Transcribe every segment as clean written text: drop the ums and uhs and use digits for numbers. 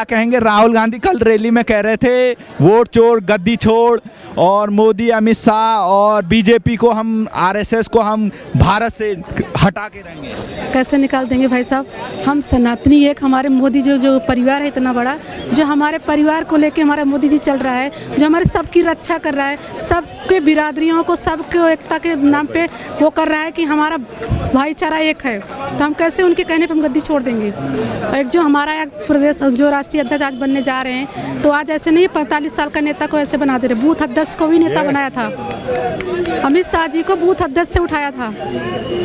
क्या कहेंगे? राहुल गांधी कल रैली में कह रहे थे वोट चोर गद्दी छोड़, और मोदी अमित शाह और बीजेपी को हम आरएसएस को हम भारत से हटा के रहेंगे। कैसे निकाल देंगे भाई साहब? हम सनातनी, एक हमारे मोदी जो परिवार है इतना बड़ा, जो हमारे परिवार को लेके हमारा मोदी जी चल रहा है, जो हमारे सबकी रक्षा कर रहा है, सबके बिरादरियों को सबको एकता के नाम पे वो कर रहा है कि हमारा भाईचारा एक है, तो हम कैसे उनके कहने पे हम गद्दी छोड़ देंगे? और एक जो हमारा एक प्रदेश जो राष्ट्रीय अध्यक्ष आज बनने जा रहे हैं, तो आज ऐसे नहीं 45 साल का नेता को ऐसे बना दे रहे। बूथ अध्यक्ष को भी नेता बनाया था, अमित शाह जी को बूथ अध्यक्ष से उठाया था,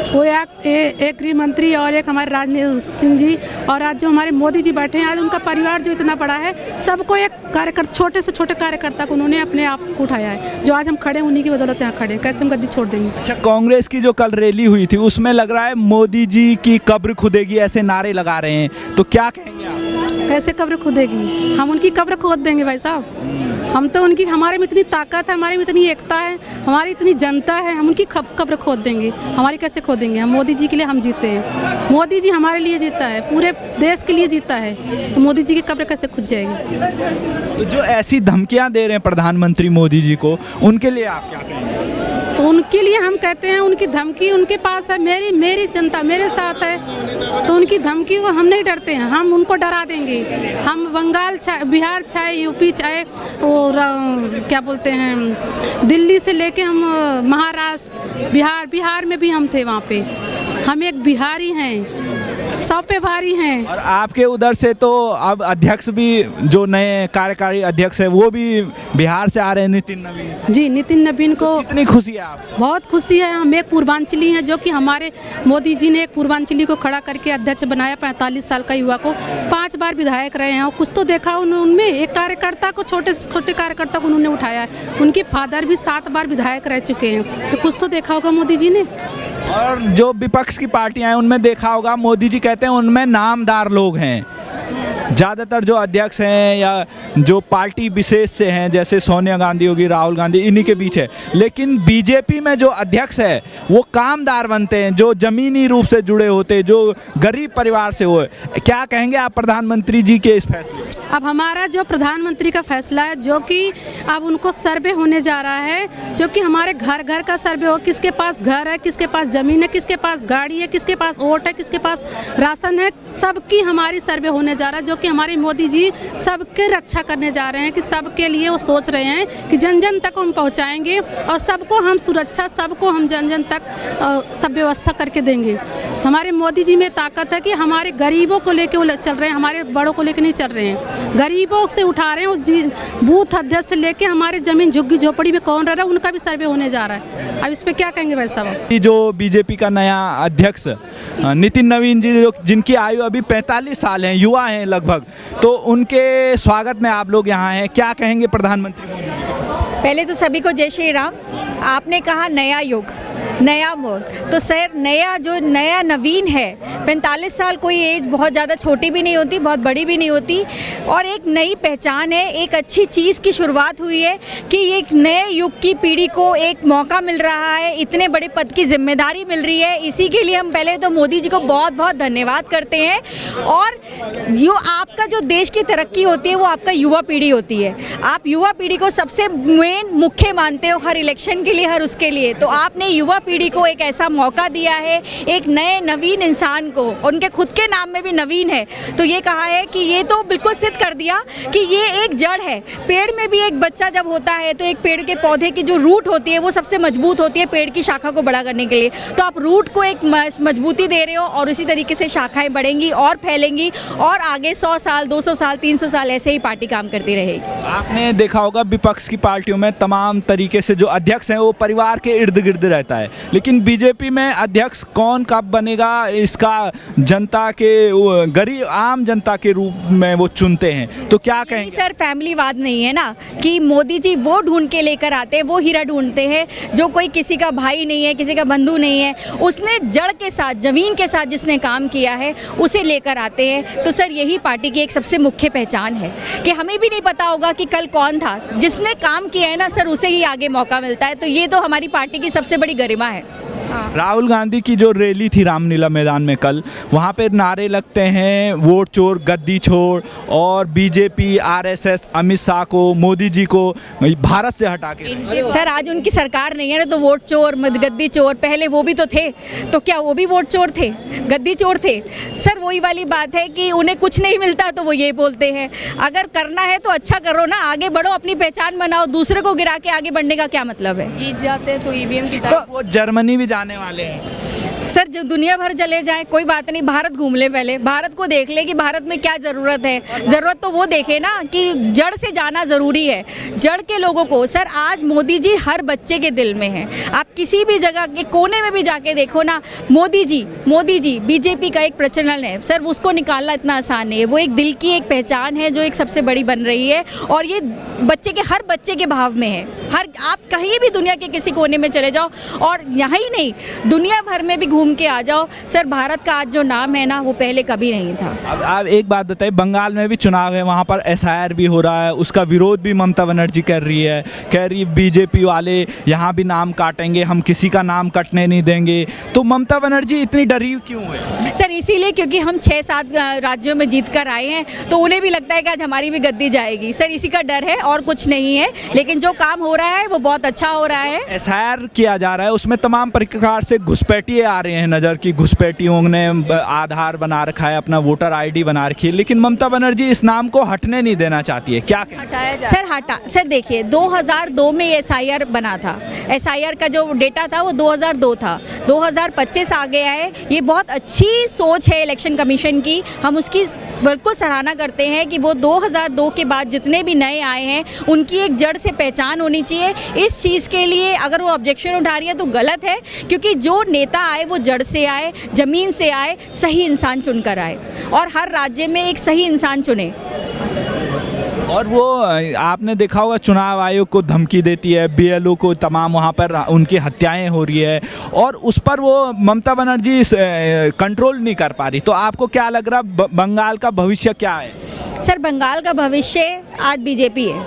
वो एक गृह मंत्री और एक हमारे राजनाथ सिंह जी, और आज जो हमारे मोदी जी बैठे हैं, आज उनका परिवार जो इतना बड़ा है, सबको एक कार्यकर्ता, छोटे से छोटे कार्यकर्ता को उन्होंने अपने आप को उठाया है, जो आज हम खड़े उन्हीं की बदौलत यहाँ खड़े। कैसे हम गद्दी छोड़ देंगे? अच्छा, कांग्रेस की जो कल रैली हुई थी उसमें लग रहा है मोदी जी की कब्र खुदेगी ऐसे नारे लगा रहे हैं, तो क्या कहेंगे आप? कैसे कब्र खुदेगी? हम उनकी कब्र खोद देंगे भाई साहब। हम तो उनकी, हमारे में इतनी ताकत है, हमारे में इतनी एकता है, हमारी इतनी जनता है, हम उनकी कब्र खोद देंगे? हमारी कैसे खोदेंगे? हम मोदी जी के लिए हम जीते हैं, मोदी जी हमारे लिए जीता है, पूरे देश के लिए जीता है, तो मोदी जी की कब्र कैसे खुद जाएगी? तो जो ऐसी धमकियां दे रहे हैं प्रधानमंत्री मोदी जी को, उनके लिए आप क्या कहेंगे? तो उनके लिए हम कहते हैं उनकी धमकी उनके पास है, मेरी जनता मेरे साथ है, तो उनकी धमकी को हम नहीं डरते हैं, हम उनको डरा देंगे। हम बंगाल चाहे बिहार चाहे यूपी चाहे और क्या बोलते हैं दिल्ली से लेके हम महाराष्ट्र बिहार में भी हम थे, वहाँ पे हम एक बिहारी हैं, सब पे भारी हैं। और आपके उधर से तो अब अध्यक्ष भी जो नए कार्यकारी अध्यक्ष है वो भी बिहार से आ रहे हैं, नितिन नवीन जी। नितिन नवीन को कितनी खुशी है आप? बहुत खुशी है। हम एक पूर्वांचली हैं, जो कि हमारे मोदी जी ने एक पूर्वांचली को खड़ा करके अध्यक्ष बनाया, 45 साल का युवा को 5 बार विधायक रहे हैं, और कुछ तो देखा उनमें, एक कार्यकर्ता को, छोटे छोटे कार्यकर्ता को उन्होंने उठाया है। उनके फादर भी 7 बार विधायक रह चुके हैं, तो कुछ तो देखा होगा मोदी जी ने। और जो विपक्ष की पार्टियां हैं उनमें देखा होगा मोदी जी कहते हैं उनमें नामदार लोग हैं, ज़्यादातर जो अध्यक्ष हैं या जो पार्टी विशेष से हैं, जैसे सोनिया गांधी होगी, राहुल गांधी, इन्हीं के बीच है। लेकिन बीजेपी में जो अध्यक्ष है वो कामदार बनते हैं, जो ज़मीनी रूप से जुड़े होते हैं, जो गरीब परिवार से हो। क्या कहेंगे आप प्रधानमंत्री जी के इस फैसले? अब हमारा जो प्रधानमंत्री का फैसला है, जो कि अब उनको सर्वे होने जा रहा है, जो कि हमारे घर घर का सर्वे हो, किसके पास घर है, किसके पास ज़मीन है, किसके पास गाड़ी है, किसके पास वोट है, किसके पास राशन है, सबकी हमारी सर्वे होने जा रहा है, जो कि हमारे मोदी जी सबके रक्षा करने जा रहे हैं, कि सबके लिए वो सोच रहे हैं कि जन जन तक हम पहुंचाएंगे और सबको हम सुरक्षा, सबको हम जन जन तक सब व्यवस्था करके देंगे। तो हमारे मोदी जी में ताकत है कि हमारे गरीबों को लेके वो चल रहे हैं, हमारे बड़ों को लेके नहीं चल रहे हैं, गरीबों से उठा रहे हैं। बूथ अध्यक्ष से लेके हमारे जमीन झुग्गी झोपड़ी में कौन रह रहा है उनका भी सर्वे होने जा रहा है। अब इस पर क्या कहेंगे भाई साहब? जो बीजेपी का नया अध्यक्ष नितिन नवीन जी, जिनकी आयु अभी 45 साल है, युवा हैं लगभग, तो उनके स्वागत में आप लोग यहाँ हैं, क्या कहेंगे प्रधानमंत्री मोदी? पहले तो सभी को जय श्री राम। आपने कहा नया युग, नया मोड़, तो सर नया नवीन है। 45 साल कोई एज बहुत ज़्यादा छोटी भी नहीं होती, बहुत बड़ी भी नहीं होती, और एक नई पहचान है, एक अच्छी चीज़ की शुरुआत हुई है कि एक नए युग की पीढ़ी को एक मौका मिल रहा है, इतने बड़े पद की जिम्मेदारी मिल रही है। इसी के लिए हम पहले तो मोदी जी को बहुत बहुत धन्यवाद करते हैं। और जो आपका जो देश की तरक्की होती है वो आपका युवा पीढ़ी होती है। आप युवा पीढ़ी को सबसे मेन मुख्य मानते हो हर इलेक्शन के लिए, हर उसके लिए, तो आपने युवा पीढ़ी को एक ऐसा मौका दिया है, एक नए नवीन इंसान को, उनके खुद के नाम में भी नवीन है, तो ये कहा है कि ये तो बिल्कुल सिद्ध कर दिया कि ये एक जड़ है। पेड़ में भी एक बच्चा जब होता है तो एक पेड़ के पौधे की जो रूट होती है वो सबसे मजबूत होती है पेड़ की शाखा को बड़ा करने के लिए, तो आप रूट को एक मजबूती दे रहे हो, और उसी तरीके से शाखाएं बढ़ेंगी और फैलेंगी, और आगे 100 साल 200 साल 300 साल ऐसे ही पार्टी काम करती रहेगी। आपने देखा होगा विपक्ष की पार्टियों में तमाम तरीके से जो अध्यक्ष हैं वो परिवार के इर्द गिर्द रहता है, लेकिन बीजेपी में अध्यक्ष कौन कब बनेगा इसका जनता के, गरीब आम जनता के रूप में वो चुनते हैं, तो क्या कहेंगे? सर फैमिलीवाद नहीं है ना कि मोदी जी वो ढूंढ के लेकर आते हैं, वो हीरा ढूंढते हैं जो कोई किसी का भाई नहीं है, किसी का बंधु नहीं है, उसने जड़ के साथ, जमीन के साथ जिसने काम किया है उसे लेकर आते हैं। तो सर यही पार्टी की एक सबसे मुख्य पहचान है कि हमें भी नहीं पता होगा कि कल कौन था, जिसने काम किया है ना सर, उसे ही आगे मौका मिलता है, तो ये तो हमारी पार्टी की सबसे बड़ी गरिमा है। राहुल गांधी की जो रैली थी रामलीला मैदान में कल, वहाँ पे नारे लगते हैं वोट चोर गद्दी छोड़, और बीजेपी आरएसएस अमित शाह को मोदी जी को भारत से हटा के। सर आज उनकी सरकार नहीं है ना, तो वोट चोर गद्दी चोर पहले वो भी तो थे, तो क्या वो भी वोट चोर थे, गद्दी चोर थे? सर वही वाली बात है कि उन्हें कुछ नहीं मिलता तो वो ये बोलते हैं। अगर करना है तो अच्छा करो ना, आगे बढ़ो, अपनी पहचान बनाओ, दूसरे को गिरा के आगे बढ़ने का क्या मतलब है? जीत जाते हैं तो ईवीएम की तो वो जर्मनी भी जाने वाले हैं। सर जो दुनिया भर चले जाए कोई बात नहीं, भारत घूम ले, पहले भारत को देख ले कि भारत में क्या ज़रूरत है। ज़रूरत तो वो देखे ना कि जड़ से जाना ज़रूरी है, जड़ के लोगों को। सर आज मोदी जी हर बच्चे के दिल में हैं, आप किसी भी जगह के कोने में भी जाके देखो ना, मोदी जी बीजेपी का एक प्रचलन है सर, उसको निकालना इतना आसान नहीं है। वो एक दिल की एक पहचान है जो एक सबसे बड़ी बन रही है, और ये हर बच्चे के भाव में है। आप कहीं भी दुनिया के किसी कोने में चले जाओ, और यहाँ ही नहीं दुनिया भर में भी घूम के आ जाओ, सर भारत का आज जो नाम है ना वो पहले कभी नहीं था। अब आप एक बात बताइए, बंगाल में भी चुनाव है, वहाँ पर एसआईआर भी हो रहा है, उसका विरोध भी ममता बनर्जी कर रही है बीजेपी वाले यहाँ भी नाम काटेंगे, हम किसी का नाम कटने नहीं देंगे। तो ममता बनर्जी इतनी डरी क्यों है? सर इसीलिए क्योंकि हम 6-7 राज्यों में जीत कर आए हैं, तो उन्हें भी लगता है कि आज हमारी भी गद्दी जाएगी। सर इसी का डर है और कुछ नहीं है, लेकिन जो काम हो रहा है वो बहुत अच्छा हो रहा है। एसआईआर किया जा रहा है, उसमें तमाम प्रकार से घुसपैठिए आ रहे हैं नज़र की, घुसपैठियों ने आधार बना रखा है, अपना वोटर आईडी बना रखी है, लेकिन ममता बनर्जी इस नाम को हटने नहीं देना चाहती है। क्या कहना? सर देखिए 2002 में एसआईआर बना था, एसआईआर का जो डेटा था वो 2002 था, 2025 आ गया है। ये बहुत अच्छी सोच है इलेक्शन कमीशन की, हम उसकी बिल्कुल सराहना करते हैं कि वो 2002 के बाद जितने भी नए आए हैं उनकी एक जड़ से पहचान होनी चाहिए। इस चीज़ के लिए अगर वो ऑब्जेक्शन उठा रही है तो गलत है, क्योंकि जो नेता आए वो जड़ से आए, ज़मीन से आए, सही इंसान चुनकर आए, और हर राज्य में एक सही इंसान चुने। और वो आपने देखा होगा चुनाव आयोग को धमकी देती है, बीएलओ को, तमाम वहाँ पर उनकी हत्याएं हो रही है, और उस पर वो ममता बनर्जी कंट्रोल नहीं कर पा रही। तो आपको क्या लग रहा बंगाल का भविष्य क्या है? सर बंगाल का भविष्य आज बीजेपी है,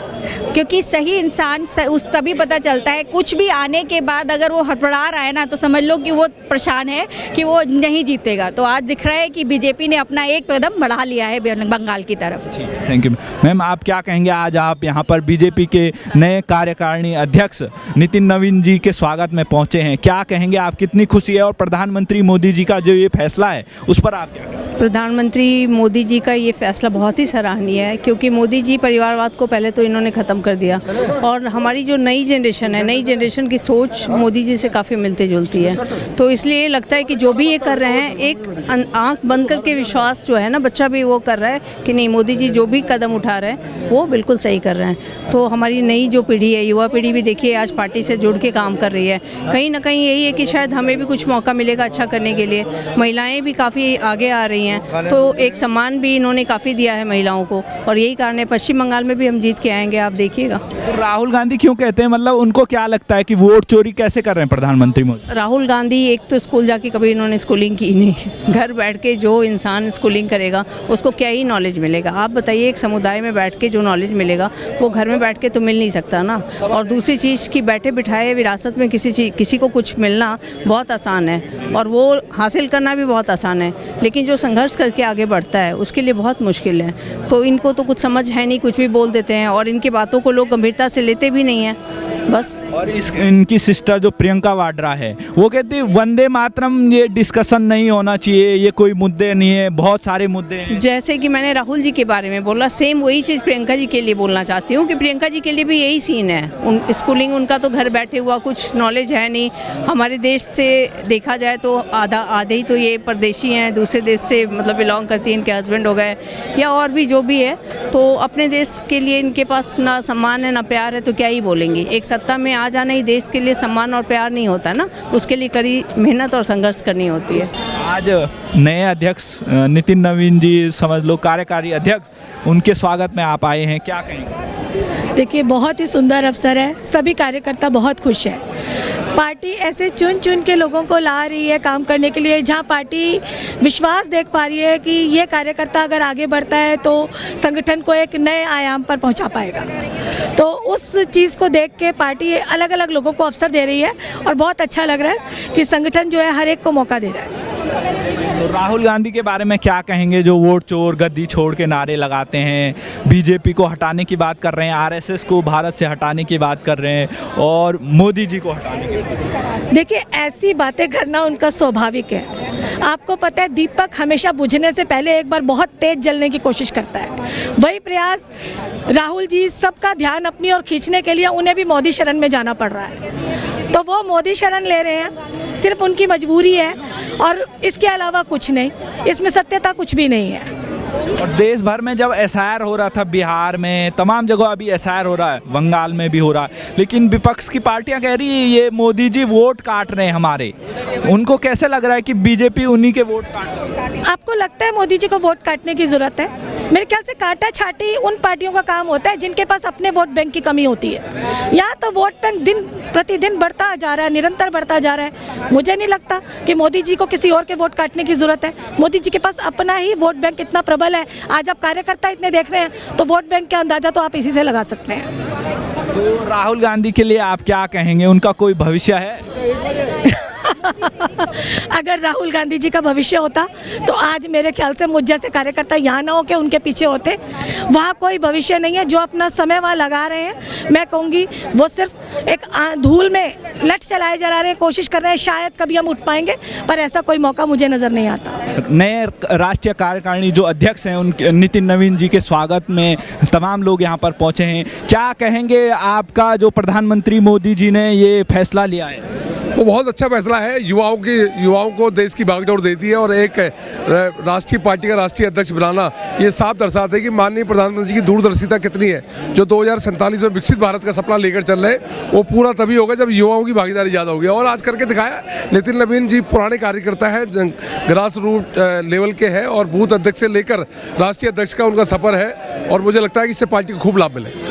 क्योंकि सही इंसान उस तभी पता चलता है। कुछ भी आने के बाद अगर वो हड़बड़ा रहा है ना, तो समझ लो कि वो परेशान है कि वो नहीं जीतेगा। तो आज दिख रहा है कि बीजेपी ने अपना एक कदम बढ़ा लिया है बंगाल की तरफ। Thank you ma'am. आप क्या कहेंगे, आज आप यहाँ पर बीजेपी के नए कार्यकारिणी अध्यक्ष नितिन नवीन जी के स्वागत में पहुँचे हैं, क्या कहेंगे आप, कितनी खुशी है? और प्रधानमंत्री मोदी जी का जो ये फैसला है उस पर आप क्या कहेंगे? प्रधानमंत्री मोदी जी का ये फैसला बहुत ही सराहनीय है, क्योंकि मोदी जी परिवारवाद को पहले तो इन्होंने ख़त्म कर दिया, और हमारी जो नई जनरेशन है, नई जनरेशन की सोच मोदी जी से काफ़ी मिलती जुलती है। तो इसलिए लगता है कि जो भी ये कर रहे हैं, एक आंख बंद करके विश्वास जो है ना, बच्चा भी वो कर रहा है कि नहीं, मोदी जी जो भी कदम उठा रहे हैं वो बिल्कुल सही कर रहे हैं। तो हमारी नई जो पीढ़ी है, युवा पीढ़ी भी देखिए आज पार्टी से जुड़ के काम कर रही है। कहीं ना कहीं यही है कि शायद हमें भी कुछ मौका मिलेगा अच्छा करने के लिए। महिलाएँ भी काफ़ी आगे आ रही हैं, तो एक सम्मान भी इन्होंने काफ़ी दिया है महिलाओं को, और यही कारण है पश्चिम बंगाल में भी हम जीत के आएंगे, आप देखिएगा। तो राहुल गांधी क्यों कहते हैं, मतलब उनको क्या लगता है कि वोट चोरी कैसे कर रहे हैं प्रधानमंत्री मोदी? राहुल गांधी एक तो स्कूल जाके कभी इन्होंने स्कूलिंग की नहीं, घर बैठ के जो इंसान स्कूलिंग करेगा उसको क्या ही नॉलेज मिलेगा? आप बताइए, एक समुदाय में बैठ के जो नॉलेज मिलेगा वो घर में बैठ के तो मिल नहीं सकता ना। और दूसरी चीज़ कि बैठे बिठाए विरासत में किसी को कुछ मिलना बहुत आसान है, और वो हासिल करना भी बहुत आसान है, लेकिन जो संघर्ष करके आगे बढ़ता है उसके लिए बहुत मुश्किल है। तो इनको तो कुछ समझ है नहीं, कुछ भी बोल देते हैं, और इनकी बातों को लोग गंभीरता से लेते भी नहीं हैं बस। और इनकी सिस्टर जो प्रियंका वाड्रा है वो कहती है वंदे मातरम ये डिस्कशन नहीं होना चाहिए, ये कोई मुद्दे नहीं है, बहुत सारे मुद्दे हैं। जैसे कि मैंने राहुल जी के बारे में बोला, सेम वही चीज़ प्रियंका जी के लिए बोलना चाहती हूँ कि प्रियंका जी के लिए भी यही सीन है। स्कूलिंग उनका तो घर बैठे हुआ कुछ नॉलेज है नहीं। हमारे देश से देखा जाए तो आधे ही तो ये परदेशी हैं, दूसरे देश से मतलब बिलोंग करती हैं, इनके हस्बैंड हो गए या और भी जो भी है, तो अपने देश के लिए इनके पास ना सम्मान है ना प्यार है, तो क्या ही बोलेंगी। एक सत्ता में आ जाना ही देश के लिए सम्मान और प्यार नहीं होता ना, उसके लिए कड़ी मेहनत और संघर्ष करनी होती है। आज नए अध्यक्ष नितिन नवीन जी, समझ लो कार्यकारी अध्यक्ष, उनके स्वागत में आप आए हैं, क्या कहेंगे? देखिए बहुत ही सुंदर अवसर है, सभी कार्यकर्ता बहुत खुश है। पार्टी ऐसे चुन चुन के लोगों को ला रही है काम करने के लिए, जहां पार्टी विश्वास देख पा रही है कि ये कार्यकर्ता अगर आगे बढ़ता है तो संगठन को एक नए आयाम पर पहुंचा पाएगा। तो उस चीज़ को देख के पार्टी अलग अलग लोगों को अवसर दे रही है और बहुत अच्छा लग रहा है कि संगठन जो है हर एक को मौका दे रहा है। तो राहुल गांधी के बारे में क्या कहेंगे, जो वोट चोर गद्दी छोड़ के नारे लगाते हैं, बीजेपी को हटाने की बात कर रहे हैं, आरएसएस को भारत से हटाने की बात कर रहे हैं और मोदी जी को हटाने की बात कर रहे हैं? देखिए, ऐसी बातें करना उनका स्वाभाविक है। आपको पता है, दीपक हमेशा बुझने से पहले एक बार बहुत तेज जलने की कोशिश करता है। वही प्रयास राहुल जी सबका ध्यान अपनी ओर खींचने के लिए उन्हें भी मोदी शरण में जाना पड़ रहा है, तो वो मोदी शरण ले रहे हैं, सिर्फ उनकी मजबूरी है और इसके अलावा कुछ नहीं, इसमें सत्यता कुछ भी नहीं है। और देश भर में जब एसआईआर हो रहा था, बिहार में तमाम जगह अभी एसआईआर हो रहा है, बंगाल में भी हो रहा है, लेकिन विपक्ष की पार्टियां कह रही है ये मोदी जी वोट काट रहे हैं हमारे। उनको कैसे लग रहा है कि बीजेपी उन्हीं के वोट काट रही है? आपको लगता है मोदी जी को वोट काटने की जरूरत है? मेरे ख्याल से काटा छाटी उन पार्टियों का काम होता है जिनके पास अपने वोट बैंक की कमी होती है। यहाँ तो वोट बैंक दिन प्रतिदिन बढ़ता जा रहा है, निरंतर बढ़ता जा रहा है। मुझे नहीं लगता कि मोदी जी को किसी और के वोट काटने की जरूरत है। मोदी जी के पास अपना ही वोट बैंक इतना प्रबल है। आज आप कार्यकर्ता इतने देख रहे हैं तो वोट बैंक का अंदाजा तो आप इसी से लगा सकते हैं। तो राहुल गांधी के लिए आप क्या कहेंगे, उनका कोई भविष्य है? अगर राहुल गांधी जी का भविष्य होता तो आज मेरे ख्याल से मुझ जैसे कार्यकर्ता यहाँ ना हो के उनके पीछे होते। वहाँ कोई भविष्य नहीं है। जो अपना समय वहाँ लगा रहे हैं, मैं कहूँगी वो सिर्फ एक धूल में लट चलाए जा रहे हैं, कोशिश कर रहे हैं शायद कभी हम उठ पाएंगे, पर ऐसा कोई मौका मुझे नज़र नहीं आता। नए राष्ट्रीय कार्यकारिणी जो अध्यक्ष हैं उनके नितिन नवीन जी के स्वागत में तमाम लोग यहाँ पर पहुँचे हैं। क्या कहेंगे, आपका जो प्रधानमंत्री मोदी जी ने ये फैसला लिया है वो बहुत अच्छा फैसला है। युवाओं को देश की भागदौड़ देती है और एक राष्ट्रीय पार्टी का राष्ट्रीय अध्यक्ष बनाना ये साफ दर्शाता है कि माननीय प्रधानमंत्री की दूरदर्शिता कितनी है। जो 2047 में विकसित भारत का सपना लेकर चल रहे हैं वो पूरा तभी होगा जब युवाओं की भागीदारी ज़्यादा होगी, और आज करके दिखाया। नितिन नवीन जी पुराने कार्यकर्ता है, ग्रास रूट लेवल के हैं और बूथ अध्यक्ष से लेकर राष्ट्रीय अध्यक्ष का उनका सफ़र है और मुझे लगता है कि इससे पार्टी को खूब लाभ मिले।